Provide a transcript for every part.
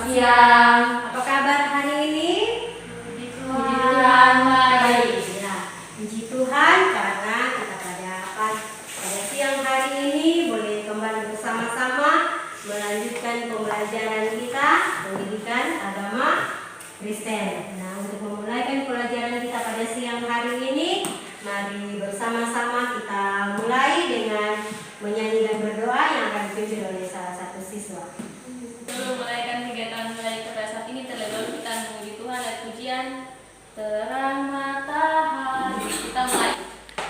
siang. Apa kabar hari ini? Puji Tuhan, baik. Ya, puji Tuhan karena kita pada siang hari ini boleh kembali bersama-sama melanjutkan pembelajaran kita pendidikan agama Kristen. Nah, untuk memulaikan pelajaran kita pada siang hari ini, mari bersama-sama kita mulai dengan menyanyi dan berdoa yang akan dipimpin oleh salah satu siswa. Sebelum mulaikan kegiatan mulai pada saat ini, terlebih dahulu kita memuji Tuhan dan pujian. Terang matahari, kita mulai.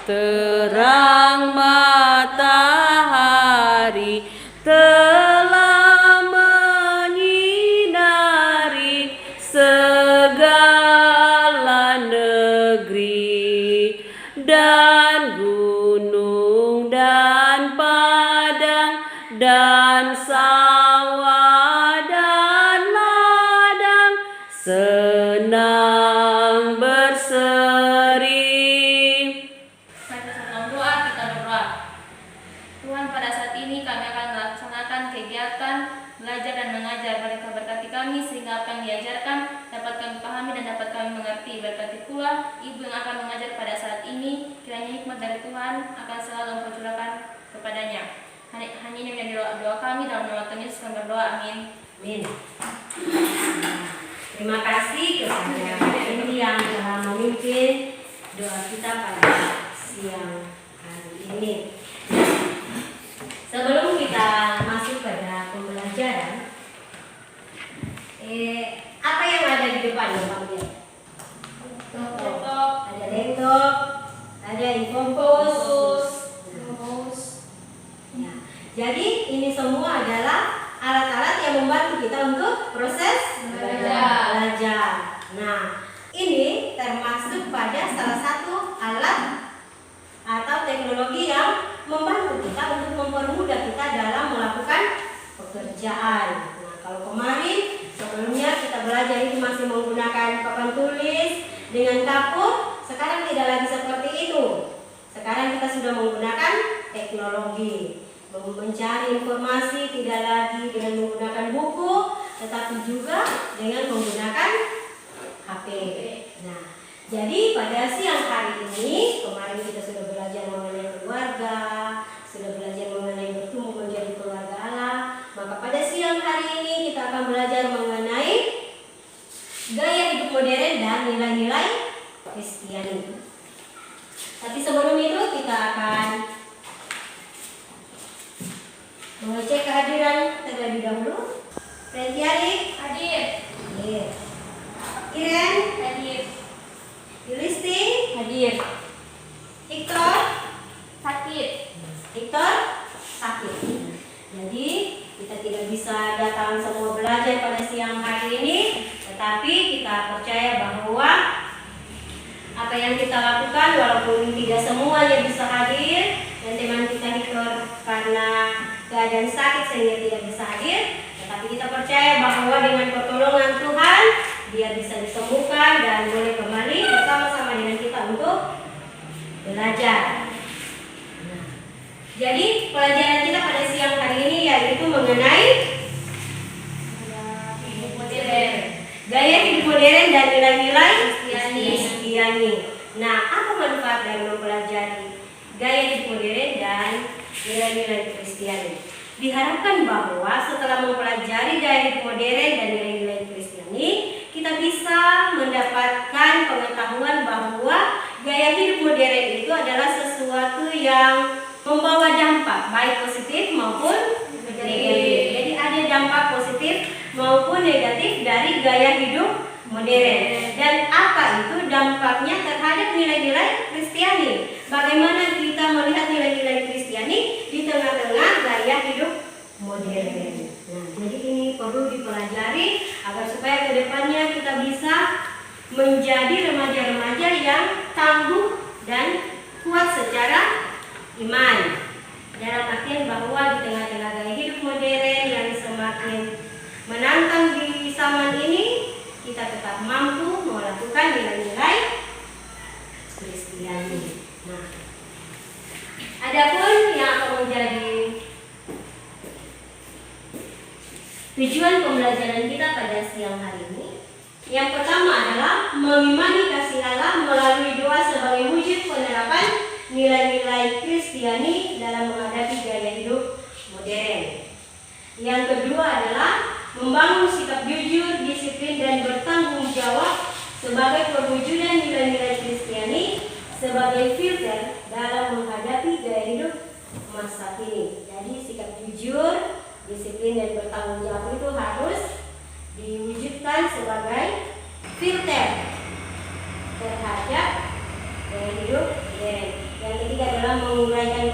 Terang matahari telah menyinari segala negeri, dan gunung dan padang dan sawah dan ladang senang berseri. Sebelum doa, kita berdoa. Tuhan, pada saat ini kami akan melaksanakan kegiatan belajar dan mengajar. Mereka berkati kami sehingga apa yang diajarkan dapat kami pahami dan dapat kami mengerti. Berkati pula Ibu yang akan mengajar pada saat ini. Kiranya hikmat dari Tuhan akan selalu Engkau curahkan kepadanya. Hanya ini menjadi doa kami dalam nama Tuhan Yesus kami berdoa. Amin. Amin. Terima kasih kepada ini yang telah memimpin doa kita pada siang hari ini. Sebelum kita masuk pada pembelajaran, apa yang ada di depan ya Pak Bia? Laptop, Ada laptop, ada infocus. Ya. Jadi ini semua adalah alat-alat yang membantu kita untuk proses belajar. Nah, ini termasuk pada salah satu alat atau teknologi yang membantu kita untuk mempermudah kita dalam melakukan pekerjaan. Nah, kalau kemarin sebelumnya kita belajar itu masih menggunakan papan tulis dengan kapur, sekarang tidak lagi seperti itu. Sekarang kita sudah menggunakan teknologi. Mencari informasi tidak lagi dengan menggunakan buku, tetapi juga dengan menggunakan HP. Nah, jadi pada siang hari ini, kemarin kita sudah belajar mengenai keluarga, sudah belajar mengenai bertumbuh menjadi keluarga Allah. Maka pada siang hari ini kita akan belajar mengenai gaya hidup modern dan nilai-nilai Kristiani. Tapi sebelum itu kita akan mengecek kehadiran terlebih dahulu. Rentiari hadir. hadir. Iren Hadir. Yulisti Hadir. Victor Sakit. Victor sakit. Jadi kita tidak bisa datang semua belajar pada siang hari ini, tetapi kita percaya bahwa apa yang kita lakukan walaupun tidak semuanya bisa hadir, dan teman kita Victor karena keadaan sakit sehingga tidak bisa hadir, tetapi kita percaya bahwa dengan pertolongan Tuhan dia bisa disembuhkan dan boleh kembali bersama-sama dengan kita untuk belajar. Nah, jadi pelajaran kita pada siang hari ini yaitu mengenai Hidup modern. gaya hidup modern dan nilai-nilai Kristiani. Kristiani. Nah, apa manfaat dari mempelajari gaya hidup modern dan nilai-nilai Kristiani? Diharapkan bahwa setelah mempelajari gaya hidup modern dan nilai-nilai Kristiani, kita bisa mendapatkan pengetahuan bahwa gaya hidup modern itu adalah sesuatu yang membawa dampak baik positif maupun negatif. Jadi ada dampak positif maupun negatif dari gaya hidup modern. Dan apa itu dampaknya terhadap nilai-nilai Kristiani? Bagaimana kita melihat nilai-nilai Kristiani di tengah-tengah gaya hidup modern? Nah, jadi ini perlu dipelajari agar supaya kedepannya kita bisa menjadi remaja-remaja yang tangguh dan kuat secara iman. Dalam artian bahwa di tengah-tengah gaya hidup modern yang semakin menantang di zaman ini, kita tetap mampu melakukan nilai-nilai Kristiani. Nah, adapun yang akan menjadi tujuan pembelajaran kita pada siang hari ini. Yang pertama adalah mengimani kasih Allah melalui doa sebagai wujud penerapan nilai-nilai Kristiani dalam menghadapi gaya hidup modern. Yang kedua adalah membangun sikap jujur, disiplin, dan bertanggung jawab sebagai perwujudan nilai-nilai Kristiani sebagai filter dalam menghadapi gaya hidup masa kini. Jadi sikap jujur, disiplin, dan bertanggung jawab itu harus diwujudkan sebagai filter terhadap gaya hidup modern. Yang ketiga adalah menguraikan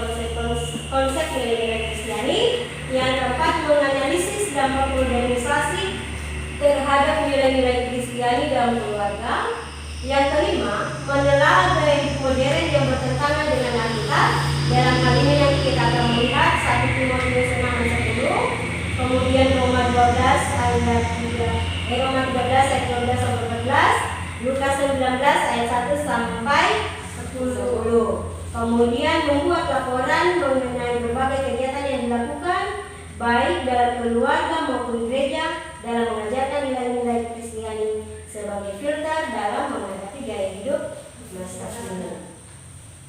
konsep nilai-nilai Kristiani. Yang keempat, menganalisis dampak modernisasi terhadap nilai-nilai Kristiani dalam keluarga. Yang kelima, menelaah gaya hidup modern yang bertentangan dengan Alkitab. Dalam hal ini nanti kita akan melihat 1 Timotius 6 ayat 10, kemudian Roma 13 ayat 12 sampai 14, Lukas 19 ayat 1 sampai 10. Kemudian membuat laporan mengenai berbagai kegiatan yang dilakukan baik dalam keluarga maupun gereja dalam mengajarkan nilai-nilai Kristiani sebagai filter dalam menghadapi gaya hidup masa kini.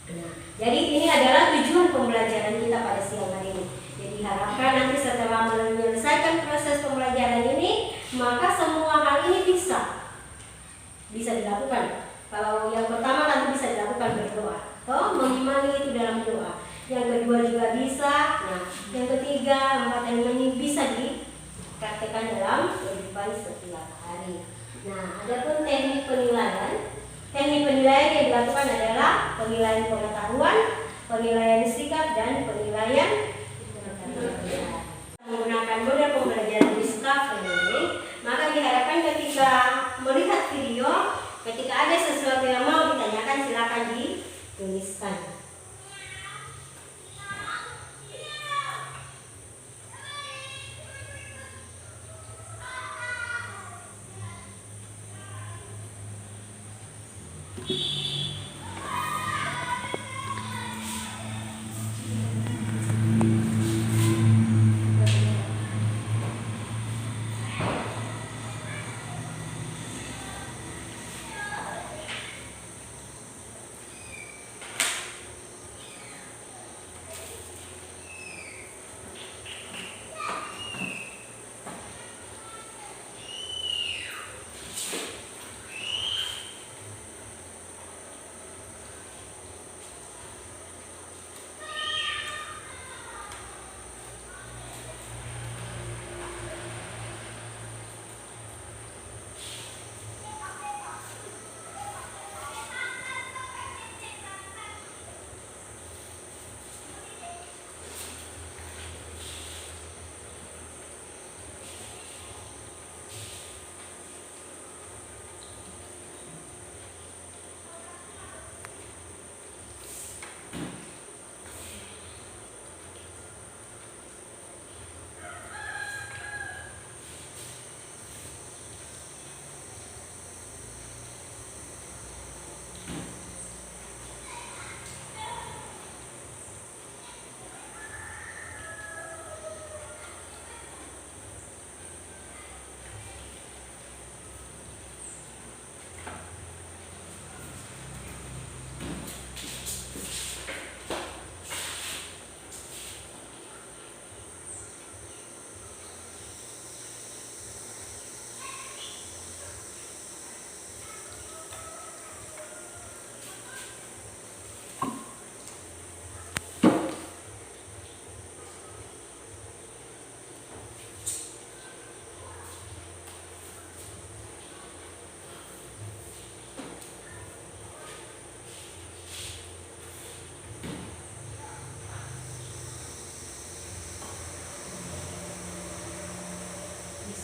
Nah, jadi ini adalah tujuan pembelajaran kita pada siang hari ini. Jadi harapkan nanti setelah menyelesaikan proses pembelajaran ini, maka semua hal ini bisa dilakukan. Kalau yang pertama nanti bisa dilakukan berdoa. Mengimani itu dalam doa. Yang kedua juga bisa. Nah, yang ketiga, 4 dan 5 ini bisa dipraktekkan dalam kehidupan setiap hari. Nah, adapun teknik penilaian. Teknik penilaian yang dilakukan adalah penilaian pengetahuan, penilaian sikap, dan penilaian menggunakan model pembelajaran Discover ini. Maka diharapkan ketika melihat video, ketika ada sesuatu yang mau ditanyakan, silakan dituliskan.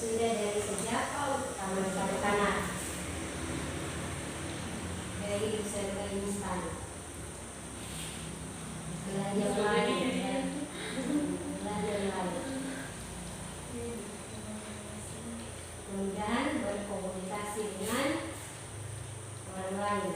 Sudah dari sejak taman kanak-kanak dari usaha instan belajar lain kemudian berkomunikasi dengan orang lain.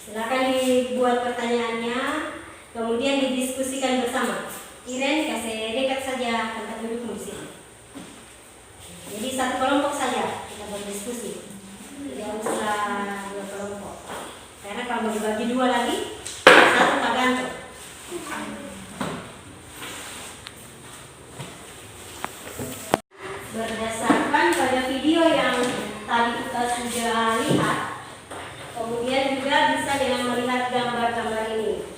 Silakan dibuat pertanyaannya, kemudian didiskusikan bersama. Iren, kasih dekat saja tempat dudukmu di sini. Jadi satu kelompok saja kita berdiskusi. Tidak usah dua kelompok. Karena kalau dibagi dua lagi, satu tak gantung. Berdasarkan pada video yang tadi kita sudah lihat, kemudian juga bisa dengan melihat gambar-gambar ini.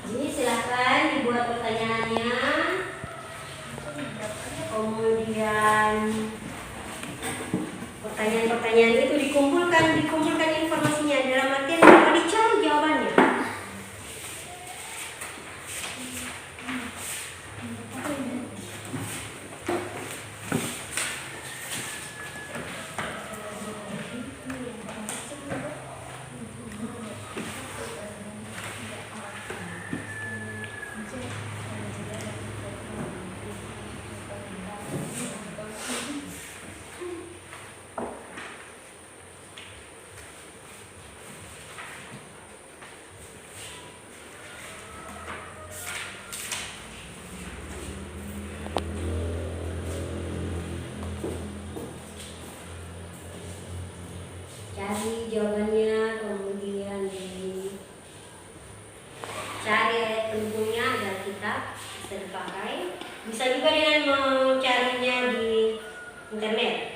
Jadi silakan dibuat pertanyaannya, kemudian pertanyaan-pertanyaan itu dikumpulkan informasinya dalam artian kalau dicari jawabannya. Cari jawabannya, kemudian cari ayat pendukungnya agar kita bisa dipakai. Bisa juga dengan mencarinya di internet.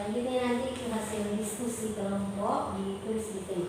Selanjutnya nanti hasil diskusi kelompok ditulis di sini.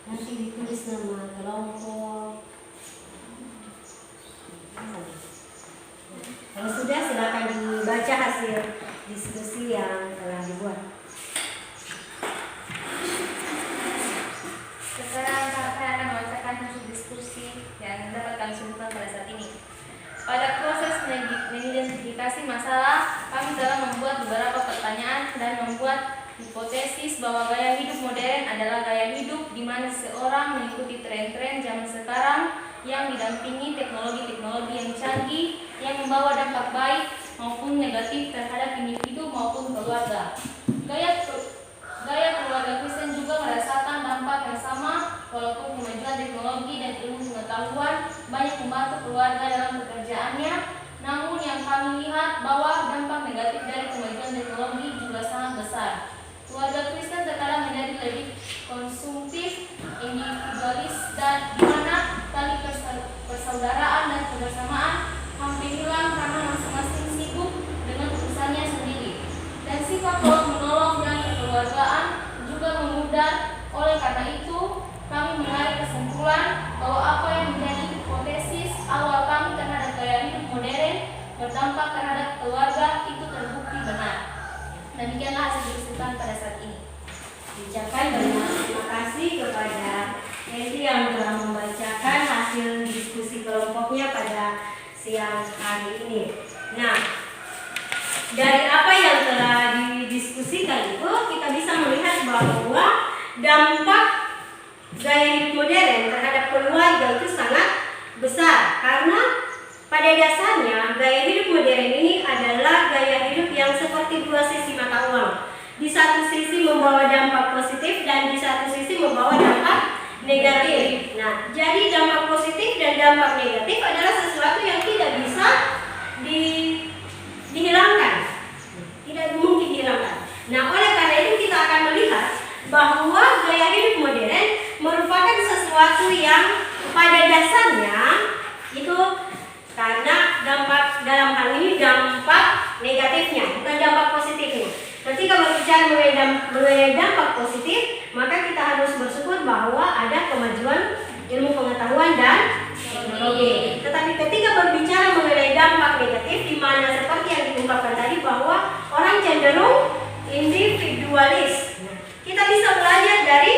Nanti ditulis nama kelompok. Kalau sudah silakan dibaca hasil diskusi yang telah dibuat. Sekarang saya akan membacakan hasil diskusi yang dapat kami simpulkan pada saat ini. Pada proses mengidentifikasi masalah, kami telah membuat beberapa pertanyaan dan membuat hipotesis bahwa gaya hidup modern adalah gaya hidup di mana seseorang mengikuti tren-tren zaman sekarang yang didampingi teknologi-teknologi yang canggih yang membawa dampak baik maupun negatif terhadap individu maupun keluarga. Gaya keluarga Kristen juga merasakan dampak yang sama, walaupun kemajuan teknologi dan ilmu pengetahuan banyak membantu keluarga dalam pekerjaannya. Namun yang kami lihat bahwa dampak negatif dari kemajuan teknologi juga sangat besar. Keluarga Kristen terkadang menjadi lebih konsumtif, individualis, dan di mana tali persaudaraan dan kebersamaan hampir hilang karena masing-masing sibuk dengan urusannya sendiri. Dan sifat tolong-menolong dan kekeluargaan juga memudar. Oleh karena itu, kami menarik kesimpulan bahwa apa yang menjadi hipotesis awal kami terhadap gaya hidup modern berdampak terhadap keluarga itu terbukti benar. Demikianlah hasil diskusi pada saat ini. Ucapkan banyak terima kasih kepada Edi yang telah membacakan hasil diskusi kelompoknya pada siang hari ini. Nah, dari apa yang telah didiskusikan itu kita bisa melihat bahwa dampak gaya hidup modern terhadap keluarga itu sangat besar, karena pada dasarnya gaya hidup modern ini adalah gaya hidup yang seperti dua sisi mata uang. Di satu sisi membawa dampak positif dan di satu sisi membawa dampak negatif. Nah, jadi dampak positif dan dampak negatif adalah sesuatu yang tidak bisa dihilangkan, tidak mungkin dihilangkan. Nah, oleh karena itu kita akan melihat bahwa gaya hidup modern merupakan sesuatu yang pada dasarnya itu karena dampak dalam hal ini dampak negatifnya, bukan dampak positifnya. Ketika berbicara mengenai dampak positif, maka kita harus bersyukur bahwa ada kemajuan ilmu pengetahuan dan teknologi. Tetapi ketika berbicara mengenai dampak negatif, di mana seperti yang diungkapkan tadi bahwa orang cenderung individualis. Kita bisa belajar dari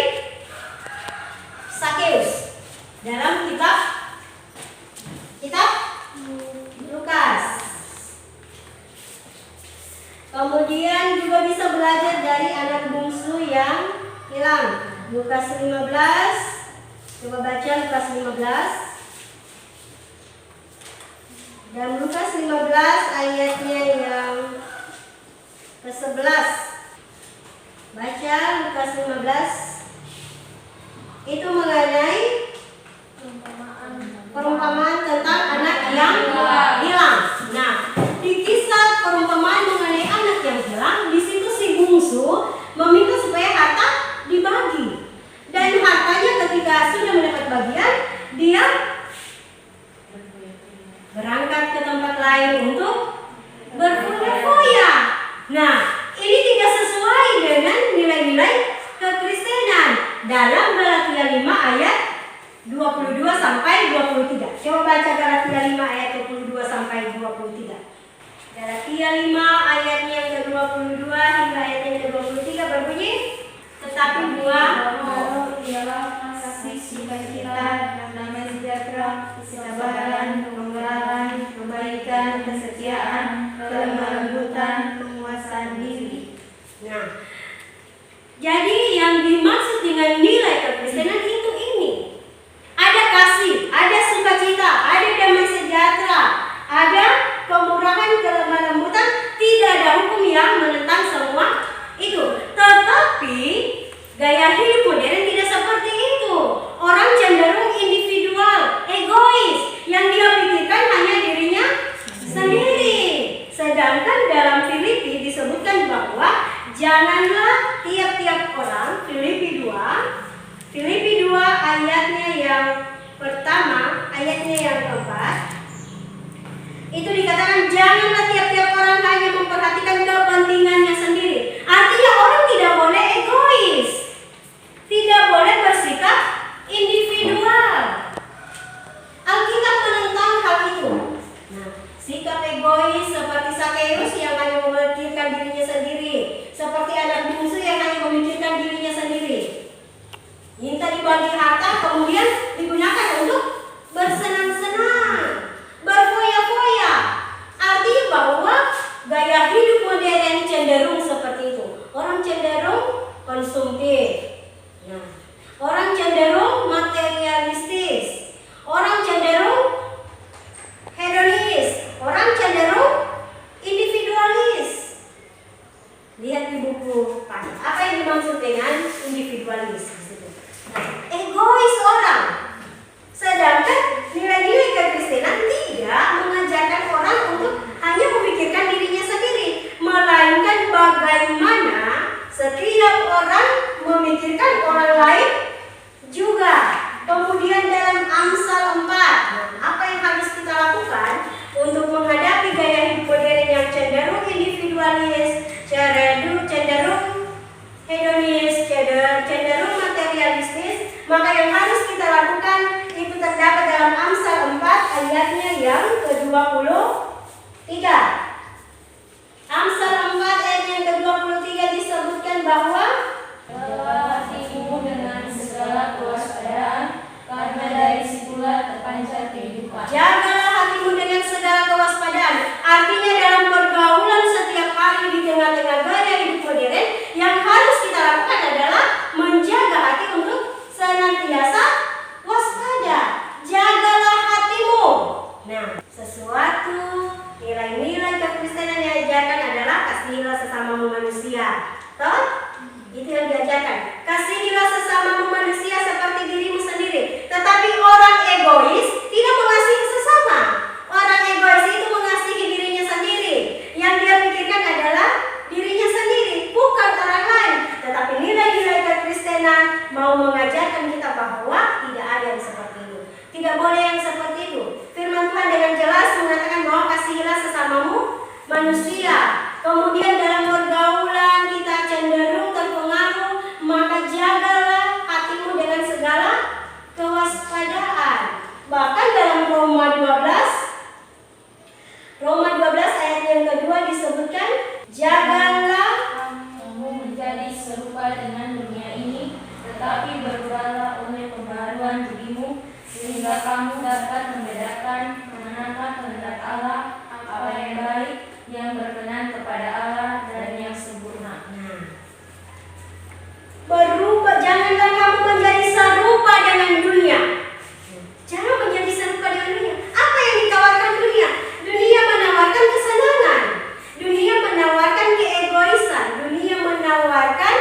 Sakeus dalam kitab Lukas. Kemudian juga bisa belajar dari anak bungsu yang hilang. Lukas 15. Coba baca Lukas 15. Dan Lukas 15 ayatnya yang ke-11. Baca Lukas 15. Itu mengenai perumpamaan tentang anak yang hilang. Nah, di kisah perumpamaan mengenai anak yang hilang, di situ si bungsu meminta supaya harta dibagi. Dan hartanya ketika sudah mendapat bagian, dia berangkat ke tempat lain untuk berfoya-foya. Nah, ini tidak sesuai dengan nilai-nilai kekristenan dalam Galatia 5 ayat 22 sampai 23. Coba baca Galatia 5 ayat 22 sampai 23. Galatia 5 ayatnya yang ke-22 hingga ayatnya yang ke-23 berbunyi, tetapi buah ialah kasih, sukacita, damai sejahtera, kesabaran, pembelaan, kebaikan, kesetiaan, kelemah lembutan, penguasaan diri. Nah, jadi yang dimaksud dengan nilai kekristenan itu ini. Ada kasih, ada sukacita, ada damai sejahtera, ada kemurahan, kelemah lembutan, tidak ada hukum yang menentang semua itu. Tetapi gaya hidup modern tidak seperti itu. Orang cenderung individual, egois, yang dia pikirkan hanya dirinya sendiri. Sedangkan dalam Filipi disebutkan bahwa janganlah tiap-tiap orang, Filipi 2 ayatnya yang pertama, ayatnya yang keempat, itu dikatakan janganlah tiap-tiap orang hanya memperhatikan kepentingannya sendiri. Artinya orang tidak boleh egois, tidak boleh bersikap individual. Alkitab menentang hal itu. Nah, sikap egois seperti Sakeus yang hanya memikirkan dirinya sendiri, seperti anak bungsu yang hanya memikirkan dirinya sendiri. Minta dibagi harta kemudian digunakan untuk bersenang-senang, berfoya-foya. Artinya bahwa gaya hidup modern cenderung seperti itu. Orang cenderung konsumtif. Nah, orang cenderung materialistis. Orang cenderung hedonis. Orang cenderung individualis. Lihat di buku Pak. Apa yang dimaksud dengan individualis? Egois orang. Sedangkan nilai-nilai kekristenan tidak mengajarkan orang untuk hanya memikirkan dirinya sendiri, melainkan bagaimana setiap orang memikirkan orang lain juga. Kemudian dalam Amsal 4, apa yang harus kita lakukan untuk menghadapi gaya hidup modern yang cenderung individualis, cenderung hedonis, cenderung materialistis? Maka yang harus kita lakukan itu terdapat dalam Amsal 4 ayatnya yang ke-23. Amsal 4 ayat yang ke-23 disebutkan bahwa Jagalah hatimu dengan segala kewaspadaan, karena dari situlah terpancar kehidupan. jagalah hatimu dengan segala kewaspadaan. Artinya dalam pergaulan setiap hari di tengah-tengah gaya hidup modern, yang harus kita lakukan adalah menjaga hati untuk senantiasa waspada. Jagalah hatimu. Nah, sesuatu nilai-nilai kekristenan yang diajarkan adalah kasihilah sesamamu manusia. Toh? Itu yang diajarkan. Kasihilah sesamamu manusia seperti dirimu sendiri. Tetapi orang egois tidak mengasihi sesama. Orang egois itu mengasihi dirinya sendiri. Yang dia pikirkan adalah dirinya sendiri, bukan orang lain. Tetapi nilai-nilai kekristenan mau mengajarkan kita bahwa tidak ada yang seperti itu. Tidak boleh yang seperti itu. Firman Tuhan dengan jelas mengatakan bahwa kasihilah sesamamu manusia. Kemudian dalam pergaulan kita cenderung terpengaruh, maka jagalah hatimu dengan segala kewaspadaan. Bahkan dalam Roma 12 ayat yang kedua disebutkan, jagalah Kamu menjadi serupa dengan dunia ini, tetapi berubahlah oleh pembaharuan budimu, sehingga kamu dapat membedakan mengenalkan kehendak Allah, apa yang baik, yang berkenan kepada Allah, dan yang sempurna. berubah, janganlah kamu menjadi serupa dengan dunia. Jangan menjadi serupa dengan dunia. Apa yang ditawarkan dunia? Dunia menawarkan kesenangan. Dunia menawarkan keegoisan. Dunia menawarkan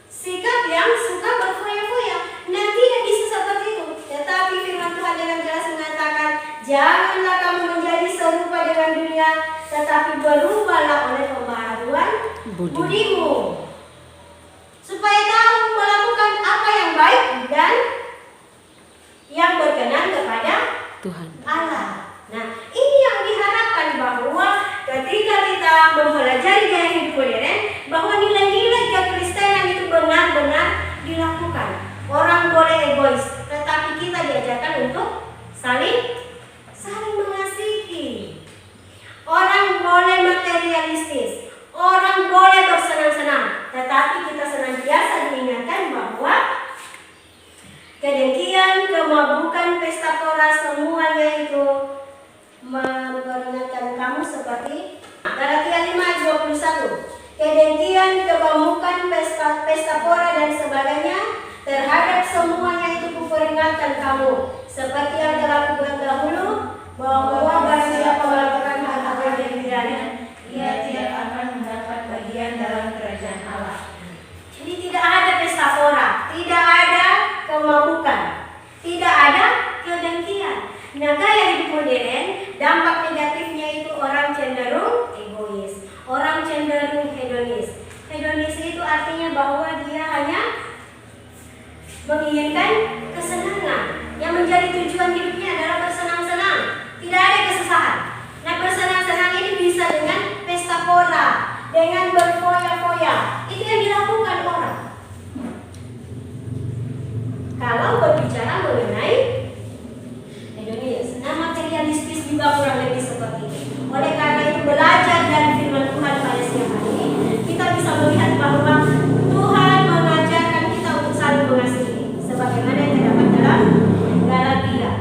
sikap yang suka berfoya-foya. Nah, tidak bisa seperti itu. Tetapi firman Tuhan dengan jelas mengatakan, janganlah kamu menjadi serupa dengan dunia, tetapi berubahlah oleh pembaharuan budimu, supaya kamu melakukan apa yang baik dan yang berkenan kepada Tuhan. Allah. Nah, ini yang diharapkan bahwa ketika kita mempelajari gaya hidup modern, bahwa nilai-nilai kekristenan itu benar-benar dilakukan. Orang boleh egois, tetapi kita diajarkan untuk saling mengasihi. Orang boleh materialistis, orang boleh bersenang-senang, tetapi kita pesta pora dan sebagainya, terhadap semuanya itu kuperingatkan kamu, seperti yang telah kubuat dahulu, bahwa barang siapa melakukan hal-hal yang pidana, ia tidak akan mendapat bagian dalam kerajaan Allah. Jadi tidak ada pesta pora, tidak ada kemabukan, tidak ada kedengkian. Nah, gaya hidup modern, dampak negatifnya itu orang cenderung egois, orang cenderung hedonis. Hedonis itu artinya bahwa dia hanya menginginkan kesenangan. Yang menjadi tujuan hidupnya adalah bersenang-senang, tidak ada kesusahan. Nah, bersenang-senang ini bisa dengan pesta pora, dengan berfoya-foya. Itu yang dilakukan orang. Kalau berbicara mengenai hedonis, nah materialistis juga kurang lebih seperti ini. Oleh karena itu belajar dari firman Tuhan pada siang hari ini, kita bisa melihat bahwa Tuhan mengajarkan kita untuk saling mengasihi, sebagaimana yang terdapat dalam Galatia.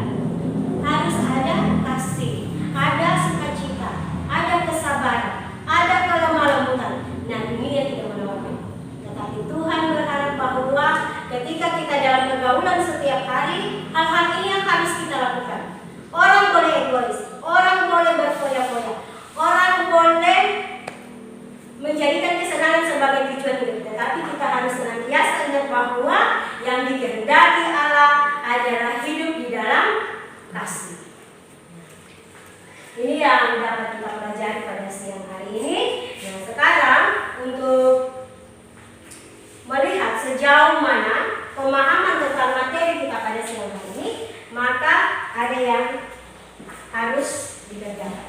Harus ada kasih, ada sukacita, ada kesabaran, ada kelemah lembutan. Nah, dunia tidak menawarkan. Tetapi Tuhan berharap bahwa ketika kita dalam pergaulan setiap hari, hal-hal ini yang harus kita lakukan. Orang boleh egois, orang boleh berfoya-foya, orang boleh menjadikan kesenangan sebagai tujuan hidup. Tetapi kita harus senantiasa ingat bahwa yang dikehendaki Allah adalah hidup di dalam kasih. Ini yang dapat kita pelajari pada siang hari ini. Nah, sekarang untuk melihat sejauh mana pemahaman tentang materi kita pada siang hari ini, maka ada yang harus dikerjakan.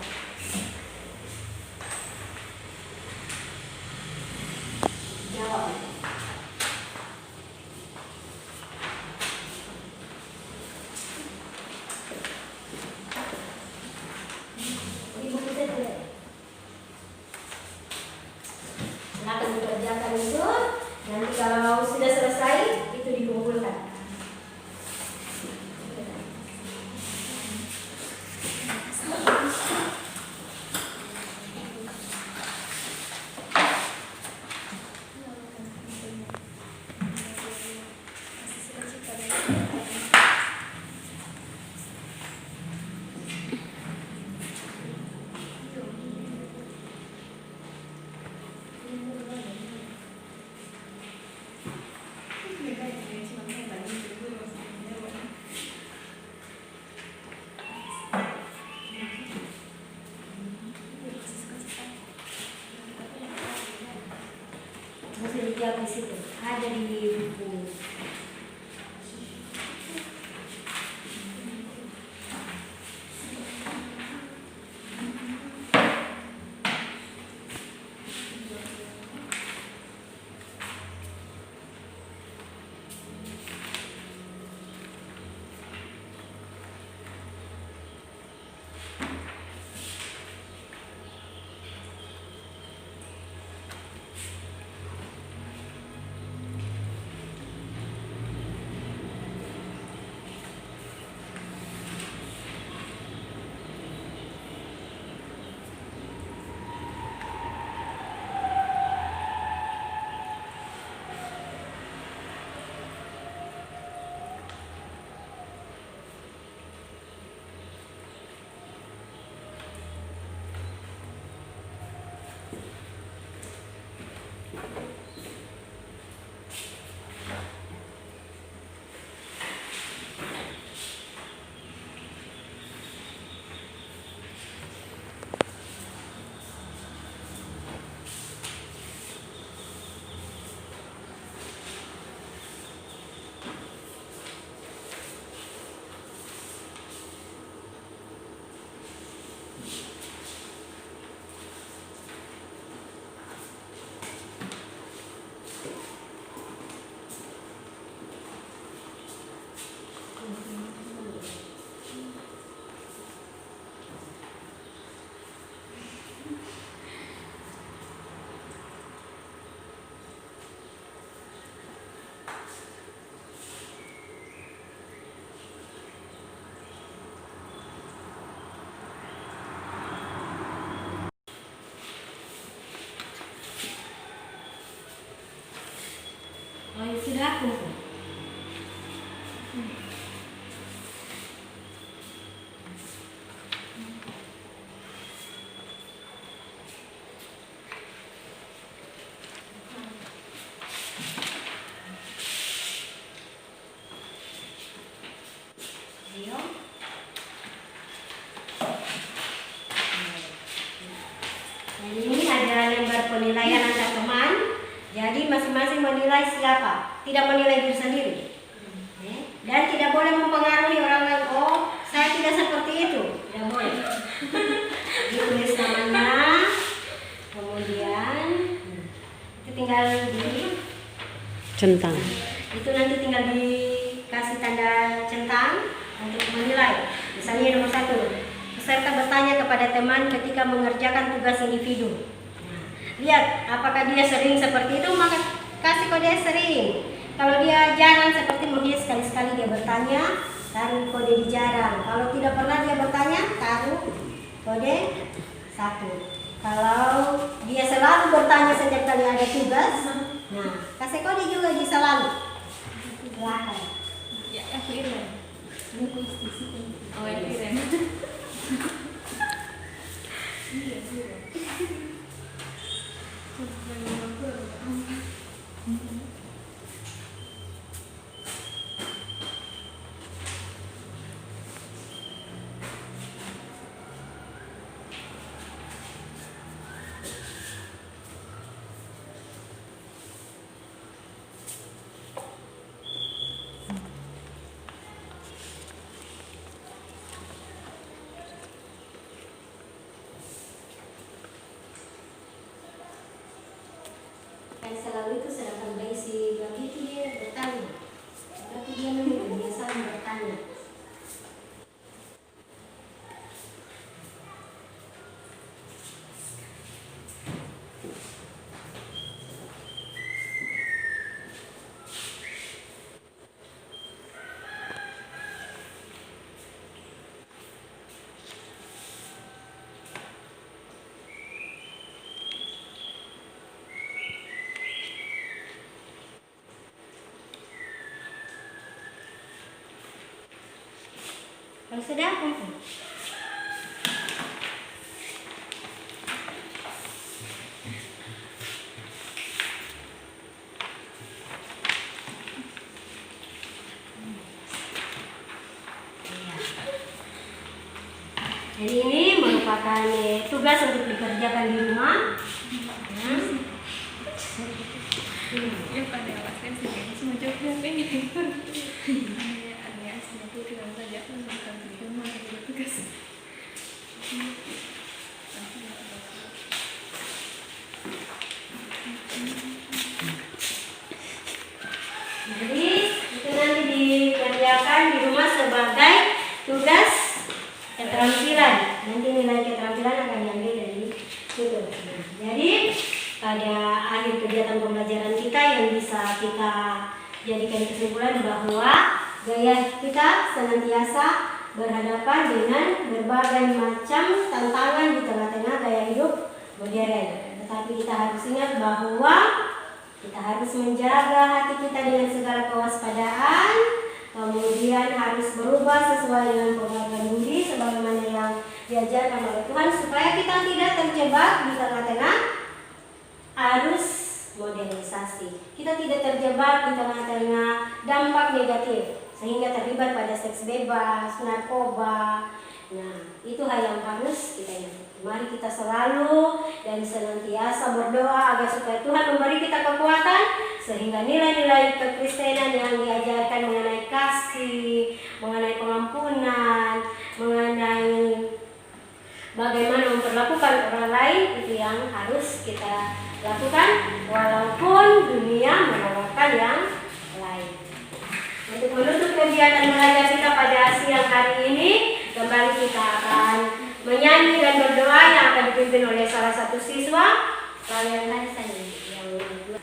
Jawab. Silakan dikerjakan itu. Nanti kalau sudah selesai itu dikumpulkan. Masih dijawab di situ, ada di buku. kumpul. Ayo. Dan ini ada lembar penilaian antar teman. Jadi masing-masing menilai siapa, tidak menilai diri sendiri. Dan tidak boleh mempengaruhi orang lain. Oh, saya tidak seperti itu. Tidak boleh. Ditulis namanya, kemudian itu tinggal di Centang. itu nanti tinggal dikasih tanda centang untuk menilai. Misalnya nomor 1, peserta bertanya kepada teman ketika mengerjakan tugas individu. Nah, lihat apakah dia sering seperti itu, maka kasih kode sering. Kalau dia jarang seperti mungkin sekali-sekali dia bertanya, taruh kode di jarang. Kalau tidak pernah dia bertanya, taruh kode 1. Kalau dia selalu bertanya setiap kali ada tugas, nah kasih kode juga di selalu. Silakan. Ya, aku Irwan. Oh, itu Irwan. Yang selalu itu sedangkan bayi si babi itu dia bertanya, tapi dia menunggu, dia selalu bertanya. Kalau sudah kumpul. Jadi ini merupakan tugas untuk dikerjakan di rumah. Yang pada alasan sih semua jawabnya pengen. Ada asli aku tidak saja bukan di rumah ada tugas. Jadi itu nanti dikerjakan di rumah sebagai tugas keterampilan. Nanti nilai keterampilan akan diambil dari situ. Nah, jadi pada akhir kegiatan pembelajaran kita yang bisa kita jadikan kesimpulan bahwa gaya kita senantiasa berhadapan dengan berbagai macam tantangan di tengah-tengah gaya hidup modern. Tetapi kita harus ingat bahwa kita harus menjaga hati kita dengan segala kewaspadaan, kemudian harus berubah sesuai dengan pengakuan budi sebagaimana yang diajarkan oleh Tuhan supaya kita tidak terjebak di tengah-tengah arus modernisasi. Kita tidak terjebak di tengah-tengah dampak negatif sehingga terlibat pada seks bebas, narkoba. Nah, itu hal yang harus kita ingat. Mari kita selalu dan senantiasa berdoa agar supaya Tuhan memberi kita kekuatan sehingga nilai-nilai kekristenan yang diajarkan mengenai kasih, mengenai pengampunan, mengenai bagaimana memperlakukan orang lain itu yang harus kita lakukan walaupun dunia menawarkan yang lain. Untuk menutup kegiatan belajar kita pada siang hari ini, kembali kita akan menyanyi dan berdoa yang akan dipimpin oleh salah satu siswa. Kalian saja yang berdua.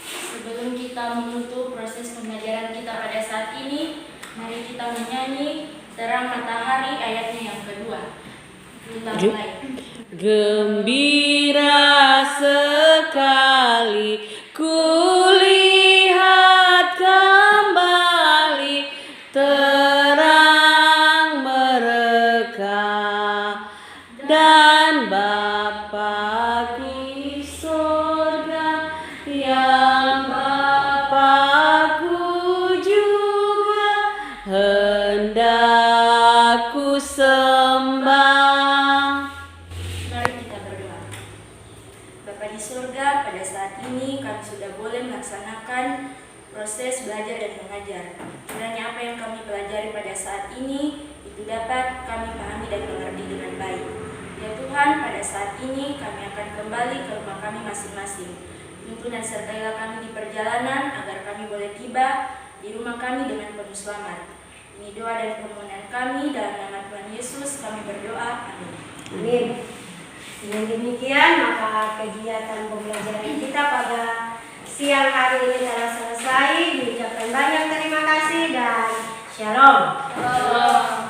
Sebelum kita menutup proses pembelajaran kita pada saat ini, mari kita menyanyi Terang Matahari ayatnya yang kedua. Kita mulai. Gembira sekali kembali, kulihat kembali terang mereka dan Bapa-Ku di sorga, yang Bapa-Ku juga hendak ku sembah. Mari kita berdoa. Bapa di surga, pada saat ini kami sudah boleh melaksanakan proses belajar dan mengajar. Kiranya apa yang kami pelajari pada saat ini itu dapat kami pahami dan mengerti dengan baik. Ya Tuhan, pada saat ini kami akan kembali ke rumah kami masing-masing. Tuntun dan sertailah kami di perjalanan agar kami boleh tiba di rumah kami dengan penuh selamat. Ini doa dan permohonan kami dalam nama Tuhan Yesus kami berdoa. Amin. Amin. Dengan demikian maka kegiatan pembelajaran kita pada siang hari ini telah selesai. Diucapkan banyak terima kasih dan shalom. Allah.